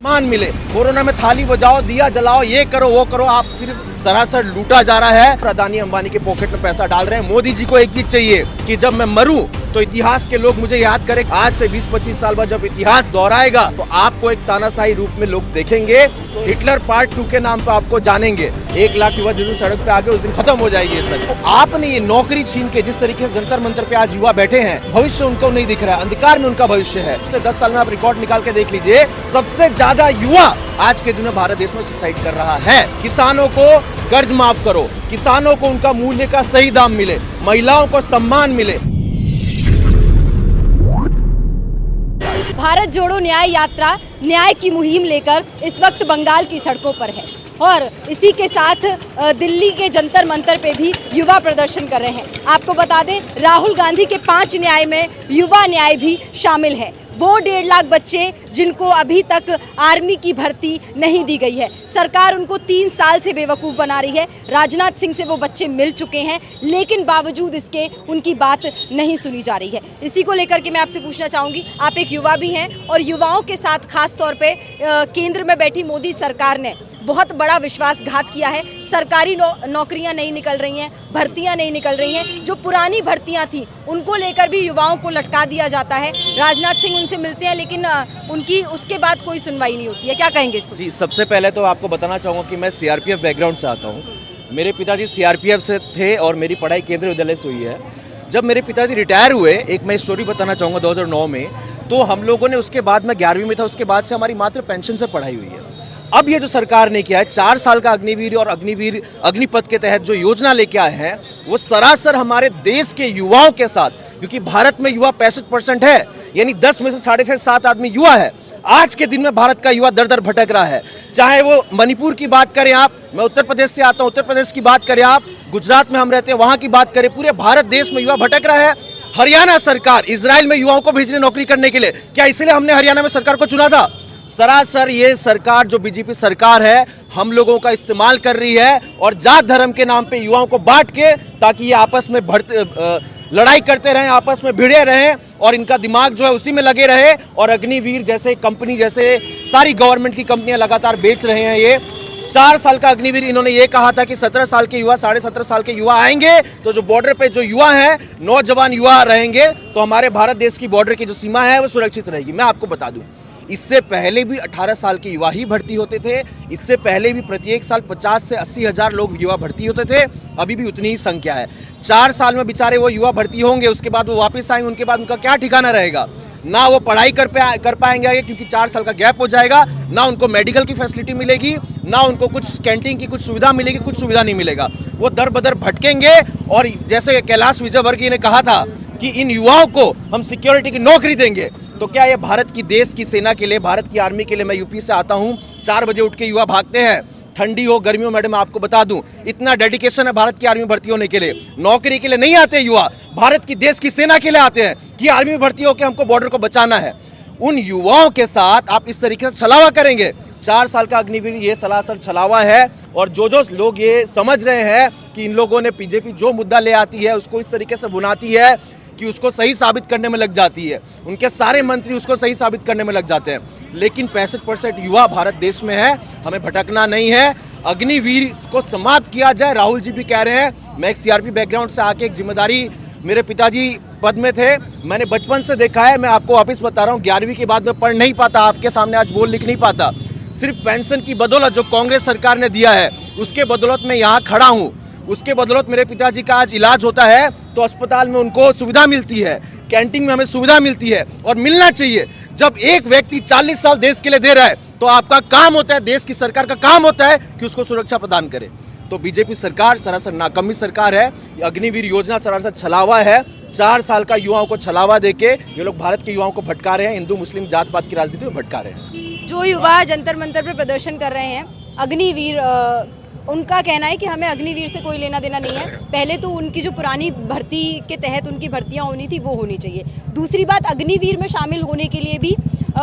मान मिले। कोरोना में थाली बजाओ, दिया जलाओ, ये करो वो करो, आप सिर्फ सरासर लूटा जा रहा है। अदानी अंबानी के पॉकेट में पैसा डाल रहे हैं। मोदी जी को एक चीज चाहिए कि जब मैं मरूं तो इतिहास के लोग मुझे याद करें। आज से 20-25 साल बाद जब इतिहास दोहराएगा तो आपको एक तानाशाही रूप में लोग देखेंगे। हिटलर पार्ट 2 के नाम पर आपको जानेंगे। 1 लाख युवा जिस दिन सड़क पे आगे उस दिन खत्म हो जाएगी ये सब। तो आपने ये नौकरी छीन के जिस तरीके से जंतर मंतर पे आज युवा बैठे हैं, भविष्य उनको नहीं दिख रहा है, अंधकार में उनका भविष्य है। पिछले 10 साल में आप रिकॉर्ड निकाल के देख लीजिए, सबसे ज्यादा युवा आज के दिन में भारत देश में सुसाइड कर रहा है। किसानों को कर्ज माफ करो, किसानों को उनका मूल्य का सही दाम मिले, महिलाओं को सम्मान मिले। भारत जोड़ो न्याय यात्रा न्याय की मुहिम लेकर इस वक्त बंगाल की सड़कों पर है और इसी के साथ दिल्ली के जंतर मंतर पे भी युवा प्रदर्शन कर रहे हैं। आपको बता दें, राहुल गांधी के 5 न्याय में युवा न्याय भी शामिल है। वो 1.5 लाख बच्चे जिनको अभी तक आर्मी की भर्ती नहीं दी गई है, सरकार उनको 3 साल से बेवकूफ़ बना रही है। राजनाथ सिंह से वो बच्चे मिल चुके हैं, लेकिन बावजूद इसके उनकी बात नहीं सुनी जा रही है। इसी को लेकर के मैं आपसे पूछना चाहूँगी, आप एक युवा भी हैं और युवाओं के साथ खास तौर पे केंद्र में बैठी मोदी सरकार ने बहुत बड़ा विश्वासघात किया है। सरकारी नौकरियां नहीं निकल रही हैं, भर्तियां नहीं निकल रही हैं। जो पुरानी भर्तियां थी उनको लेकर भी युवाओं को लटका दिया जाता है। राजनाथ सिंह उनसे मिलते हैं लेकिन उनकी उसके बाद कोई सुनवाई नहीं होती है। क्या कहेंगे इसको? जी, सबसे पहले तो आपको बताना चाहूँगा कि मैं सीआरपीएफ बैकग्राउंड से आता हूँ। मेरे पिताजी सीआरपीएफ से थे और मेरी पढ़ाई केंद्रीय विद्यालय से हुई है। जब मेरे पिताजी रिटायर हुए, एक मैं स्टोरी बताना चाहूँगा 2009 में, तो हम लोगों ने उसके बाद, मैं 11वीं में था, उसके बाद से हमारी मात्र पेंशन से पढ़ाई हुई है। अब ये जो सरकार ने किया है, 4 साल का अग्निवीर और अग्निपथ के तहत जो योजना लेके आए हैं, वो सरासर हमारे देश के युवाओं के साथ, क्योंकि भारत में युवा 65% है, यानी 10 में से 6.5-7 आदमी युवा है। आज के दिन में भारत का युवा दर दर भटक रहा है। चाहे वो मणिपुर की बात करें आप, मैं उत्तर प्रदेश से आता हूँ, उत्तर प्रदेश की बात करें आप, गुजरात में हम रहते हैं वहाँ की बात करें, पूरे भारत देश में युवा भटक रहा है। हरियाणा सरकार इजराइल में युवाओं को भेज रही नौकरी करने के लिए। क्या इसलिए हमने हरियाणा में सरकार को चुना था? सरासर ये सरकार जो बीजेपी सरकार है, हम लोगों का इस्तेमाल कर रही है और जात धर्म के नाम पे युवाओं को बांट के, ताकि ये आपस में लड़ाई करते रहें, आपस में भिड़े रहें और इनका दिमाग जो है उसी में लगे रहे। और अग्निवीर जैसे कंपनी, जैसे सारी गवर्नमेंट की कंपनियां लगातार बेच रहे हैं। ये 4 साल का अग्निवीर, इन्होंने ये कहा था कि 17 साल के युवा, 17.5 साल के युवा आएंगे तो जो बॉर्डर पे जो युवा हैं, नौजवान युवा रहेंगे, तो हमारे भारत देश की बॉर्डर की जो सीमा है वो सुरक्षित रहेगी। मैं आपको बता दूं, इससे पहले भी 18 साल के युवा ही भर्ती होते थे। इससे पहले भी प्रत्येक साल 50 से 80 हज़ार लोग युवा भर्ती होते थे। अभी भी उतनी ही संख्या है। 4 साल में बेचारे वो युवा भर्ती होंगे, उसके बाद वो वापस आएंगे, उनके बाद उनका क्या ठिकाना रहेगा? ना वो पढ़ाई कर पाएंगे आगे, क्योंकि 4 साल का गैप हो जाएगा। ना उनको मेडिकल की फैसिलिटी मिलेगी, ना उनको कुछ कैंटीन की कुछ सुविधा मिलेगी, कुछ सुविधा नहीं मिलेगा। वो दर बदर भटकेंगे। और जैसे कैलाश विजयवर्गीय ने कहा था कि इन युवाओं को हम सिक्योरिटी की नौकरी देंगे, तो क्या ये भारत की देश की सेना के लिए, भारत की आर्मी के लिए? मैं यूपी से आता हूँ, 4 बजे उठ के युवा भागते हैं, ठंडी हो गर्मी हो। मैडम आपको बता दूं, इतना डेडिकेशन है भारत की आर्मी में भर्ती होने के लिए। नौकरी के लिए नहीं आते युवा, भारत की देश की सेना के लिए आते हैं कि आर्मी में भर्ती होकर हमको बॉर्डर को बचाना है। उन युवाओं के साथ आप इस तरीके से छलावा करेंगे। 4 साल का अग्निवीर ये सरासर छलावा है। और जो लोग ये समझ रहे हैं कि इन लोगों ने, बीजेपी जो मुद्दा ले आती है उसको इस तरीके से बुनाती है कि उसको सही साबित करने में लग जाती है, उनके सारे मंत्री उसको सही साबित करने में लग जाते हैं। लेकिन 65% युवा भारत देश में है, हमें भटकना नहीं है। अग्निवीर को समाप्त किया जाए, राहुल जी भी कह रहे हैं। मैं एक सीआरपी बैकग्राउंड से आके, एक जिम्मेदारी, मेरे पिताजी पद में थे, मैंने बचपन से देखा है। मैं आपको वापस बता रहा हूँ, 11वीं के बाद में पढ़ नहीं पाता, आपके सामने आज बोल लिख नहीं पाता। सिर्फ पेंशन की बदौलत जो कांग्रेस सरकार ने दिया है, उसके बदौलत मैं यहाँ खड़ा हूँ। उसके बदौलत मेरे पिताजी का आज इलाज होता है तो अस्पताल में उनको सुविधा मिलती है, कैंटीन में हमें सुविधा मिलती है और मिलना चाहिए। जब एक व्यक्ति 40 साल देश के लिए दे रहा है तो आपका काम होता है, देश की सरकार का काम होता है कि उसको सुरक्षा प्रदान करे। तो बीजेपी सरकार सरासर नाकामी सरकार है। अग्निवीर योजना सरासर छलावा है। 4 साल का युवाओं को छलावा देके ये लोग भारत के युवाओं को भटका रहे हैं, हिंदू मुस्लिम जात पात की राजनीति में भटका रहे हैं। जो युवा जंतर मंतर पर प्रदर्शन कर रहे हैं, अग्निवीर, उनका कहना है कि हमें अग्निवीर से कोई लेना देना नहीं है। पहले तो उनकी जो पुरानी भर्ती के तहत उनकी भर्तियां होनी थी वो होनी चाहिए। दूसरी बात, अग्निवीर में शामिल होने के लिए भी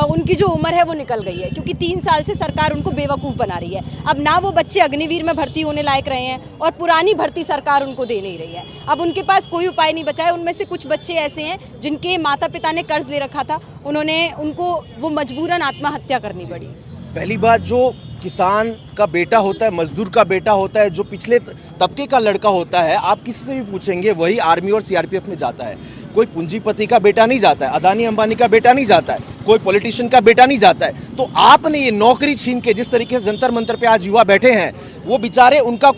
उनकी जो उम्र है वो निकल गई है, क्योंकि 3 साल से सरकार उनको बेवकूफ़ बना रही है। अब ना वो बच्चे अग्निवीर में भर्ती होने लायक रहे हैं और पुरानी भर्ती सरकार उनको दे नहीं रही है। अब उनके पास कोई उपाय नहीं बचा है। उनमें से कुछ बच्चे ऐसे हैं जिनके माता पिता ने कर्ज ले रखा था, उनको वो मजबूरन आत्महत्या करनी पड़ी। पहली बात, जो किसान का बेटा होता है, मजदूर का बेटा होता है, जो पिछले तबके का लड़का होता है, आप किसी से भी पूछेंगे वही आर्मी और सीआरपीएफ में जाता है। कोई पूंजीपति का बेटा नहीं जाता है, अदानी अंबानी का बेटा नहीं जाता है, कोई पॉलिटिशियन का बेटा नहीं जाता है। तो आपने ये नौकरी छीन के जिस तरीके से जंतर मंतर पे आज युवा बैठे हैं, वो बेचारे उनका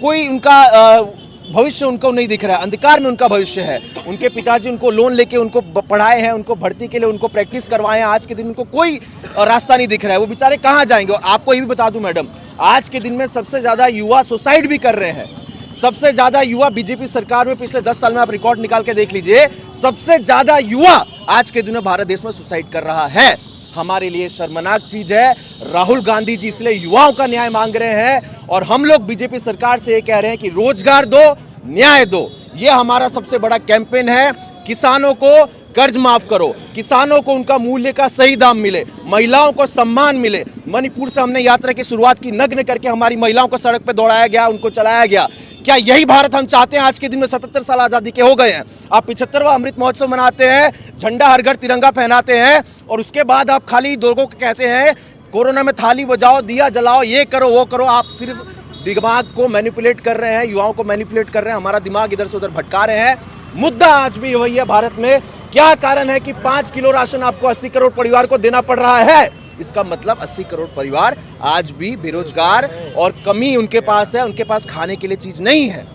भविष्य उनको नहीं दिख रहा है, अंधकार में उनका भविष्य है। उनके पिताजी उनको लोन लेके उनको पढ़ाए हैं, उनको भर्ती के लिए उनको प्रैक्टिस करवाए हैं, आज के दिन उनको कोई रास्ता नहीं दिख रहा है, वो बेचारे कहाँ जाएंगे। और आपको ये भी बता दूं मैडम, आज के दिन में सबसे ज़्यादा युवा सुसाइड भी कर रहे हैं। सबसे ज़्यादा युवा बीजेपी सरकार में पिछले 10 साल में आप रिकॉर्ड निकाल के देख लीजिए, सबसे ज़्यादा युवा आज के दिन में भारत देश में सुसाइड कर रहा है। हमारे लिए शर्मनाक चीज है। राहुल गांधी जी इसलिए युवाओं का न्याय मांग रहे हैं और हम लोग बीजेपी सरकार से ये कह रहे हैं कि रोजगार दो, न्याय दो। ये हमारा सबसे बड़ा कैंपेन है। किसानों को कर्ज माफ करो, किसानों को उनका मूल्य का सही दाम मिले, महिलाओं को सम्मान मिले। मणिपुर से हमने यात्रा की शुरुआत की, नग्न करके हमारी महिलाओं को सड़क पर दौड़ाया गया, उनको चलाया गया। क्या यही भारत हम चाहते हैं? आज के दिन में 77 साल आज़ादी के हो गए हैं, आप 75वां अमृत महोत्सव मनाते हैं, झंडा हर घर तिरंगा पहनाते हैं और उसके बाद आप खाली लोगों को कहते हैं कोरोना में थाली बजाओ, दिया जलाओ, ये करो वो करो। आप सिर्फ दिमाग को मैनिपुलेट कर रहे हैं, युवाओं को मैनिपुलेट कर रहे हैं, हमारा दिमाग इधर से उधर भटका रहे हैं। मुद्दा आज भी वही है भारत में। क्या कारण है कि 5 किलो राशन आपको 80 करोड़ परिवार को देना पड़ रहा है? इसका मतलब 80 करोड़ परिवार आज भी बेरोजगार और कमी उनके पास है, उनके पास खाने के लिए चीज नहीं है।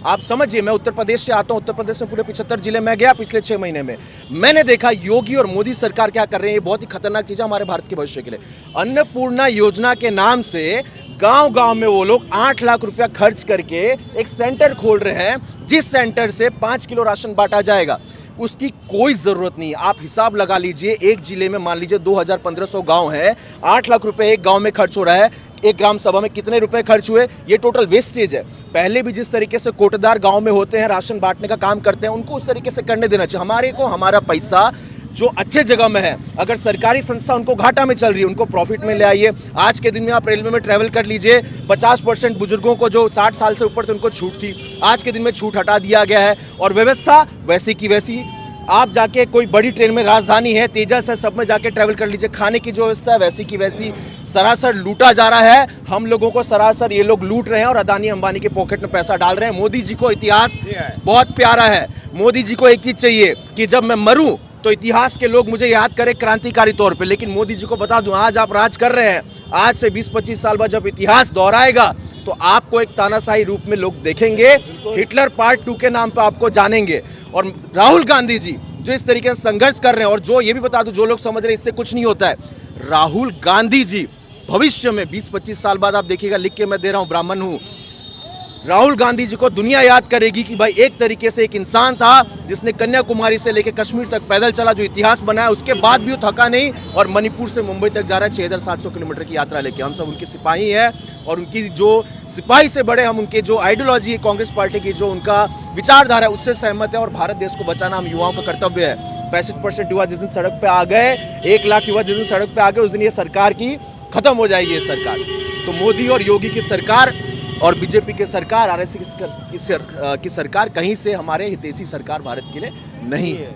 आप समझिए, मैं उत्तर प्रदेश से आता हूं, उत्तर प्रदेश में पूरे 75 जिले में गया पिछले 6 महीने में। मैंने देखा योगी और मोदी सरकार क्या कर रहे हैं। ये बहुत ही खतरनाक चीज है हमारे भारत के भविष्य के लिए। अन्नपूर्णा योजना के नाम से गांव-गांव में वो लोग 8 लाख रुपया खर्च करके एक सेंटर खोल रहे हैं, जिस सेंटर से 5 किलो राशन बांटा जाएगा। उसकी कोई जरूरत नहीं। आप हिसाब लगा लीजिए, एक जिले में मान लीजिए 2500 गांव है, 8 लाख रुपए एक गांव में खर्च हो रहा है। एक ग्राम सभा में कितने रुपए खर्च हुए? ये टोटल वेस्टेज है। पहले भी जिस तरीके से कोटेदार गांव में होते हैं, राशन बांटने का काम करते हैं, उनको उस तरीके से करने देना चाहिए। हमारे को हमारा पैसा जो अच्छे जगह में है, अगर सरकारी संस्था उनको घाटा में चल रही है, उनको प्रॉफिट में ले आइए। आज के दिन में आप रेलवे में ट्रैवल कर लीजिए, 50% बुजुर्गों को जो 60 साल से ऊपर थे उनको छूट थी, आज के दिन में छूट हटा दिया गया है और व्यवस्था वैसी की वैसी। आप जाके कोई बड़ी ट्रेन में, राजधानी है, तेजस है, सब में जाके ट्रैवल कर लीजिए, खाने की जो व्यवस्था है वैसी की वैसी। सरासर लूटा जा रहा है हम लोगों को, सरासर ये लोग लूट रहे हैं और अदानी अंबानी के पॉकेट में पैसा डाल रहे हैं। मोदी जी को इतिहास बहुत प्यारा है। मोदी जी को एक चीज चाहिए कि जब मैं मरूं तो इतिहास के लोग मुझे याद करें क्रांतिकारी तौर पे। लेकिन मोदी जी को बता दूं, आज आप राज कर रहे हैं, आज से 20-25 साल बाद जब इतिहास दोहराएगा तो आपको एक तानाशाही रूप में लोग देखेंगे, हिटलर पार्ट 2 के नाम पे आपको जानेंगे। और राहुल गांधी जी जो इस तरीके से संघर्ष कर रहे हैं, और जो ये भी बता दूं, जो लोग समझ रहे हैं इससे कुछ नहीं होता है, राहुल गांधी जी भविष्य में 20-25 साल बाद आप देखिएगा, लिख के मैं दे रहा हूं, ब्राह्मण हूं, राहुल गांधी जी को दुनिया याद करेगी कि भाई एक तरीके से एक इंसान था जिसने कन्याकुमारी से लेकर कश्मीर तक पैदल चला, जो इतिहास बनाया, उसके बाद भी वो थका नहीं और मणिपुर से मुंबई तक जा रहा है 6700 किलोमीटर की यात्रा लेके। हम सब उनके सिपाही हैं और उनकी जो सिपाही से बड़े हम उनके जो आइडियोलॉजी है कांग्रेस पार्टी की, जो उनका विचारधारा है, उससे सहमत है। और भारत देश को बचाना हम युवाओं का कर्तव्य है। 65% युवा जिस दिन सड़क पर आ गए, 1 लाख युवा जिस दिन सड़क पर आ गए, उस दिन ये सरकार की खत्म हो जाएगी ये सरकार। तो मोदी और योगी की सरकार और बीजेपी की सरकार, आरएसएस की सरकार कहीं से हमारे हितैषी सरकार भारत के लिए नहीं है।